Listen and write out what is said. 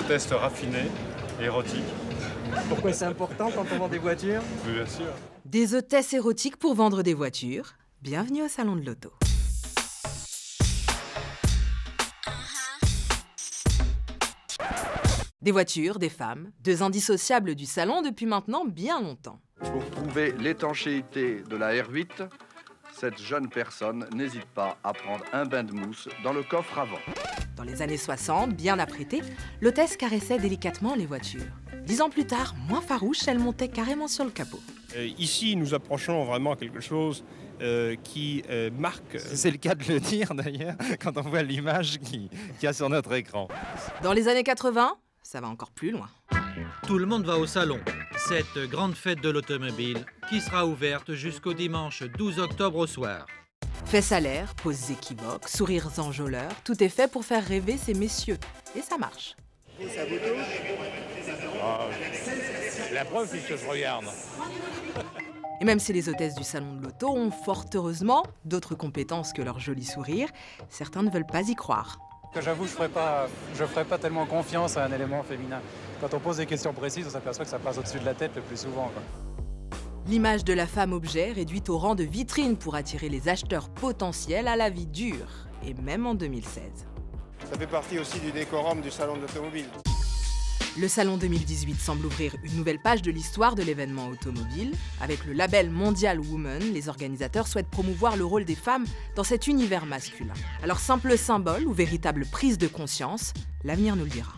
hôtesses raffinées, érotiques. Pourquoi c'est important quand on vend des voitures? Oui, bien sûr. Des hôtesses érotiques pour vendre des voitures. Bienvenue au Salon de l'Auto. Des voitures, des femmes, deux indissociables du salon depuis maintenant bien longtemps. Pour prouver l'étanchéité de la R8, cette jeune personne n'hésite pas à prendre un bain de mousse dans le coffre avant. Dans les années 60, bien apprêtée, l'hôtesse caressait délicatement les voitures. 10 ans plus tard, moins farouche, elle montait carrément sur le capot. Ici, nous approchons vraiment à quelque chose qui marque... C'est le cas de le dire d'ailleurs, quand on voit l'image qu'il y a sur notre écran. Dans les années 80, ça va encore plus loin. Tout le monde va au salon, cette grande fête de l'automobile qui sera ouverte jusqu'au dimanche 12 octobre au soir. Fesses à l'air, poses équivoques, sourires enjôleurs, tout est fait pour faire rêver ces messieurs. Et ça marche. La preuve, c'est que je regarde. Et même si les hôtesses du salon de l'auto ont fort heureusement d'autres compétences que leur joli sourire, certains ne veulent pas y croire. J'avoue, je ferais pas tellement confiance à un élément féminin. Quand on pose des questions précises, on s'aperçoit que ça passe au-dessus de la tête le plus souvent, quoi. L'image de la femme objet réduite au rang de vitrine pour attirer les acheteurs potentiels à la vie dure, et même en 2016. Ça fait partie aussi du décorum du salon de l'automobile. Le salon 2018 semble ouvrir une nouvelle page de l'histoire de l'événement automobile. Avec le label Mondial Woman, les organisateurs souhaitent promouvoir le rôle des femmes dans cet univers masculin. Alors simple symbole ou véritable prise de conscience, l'avenir nous le dira.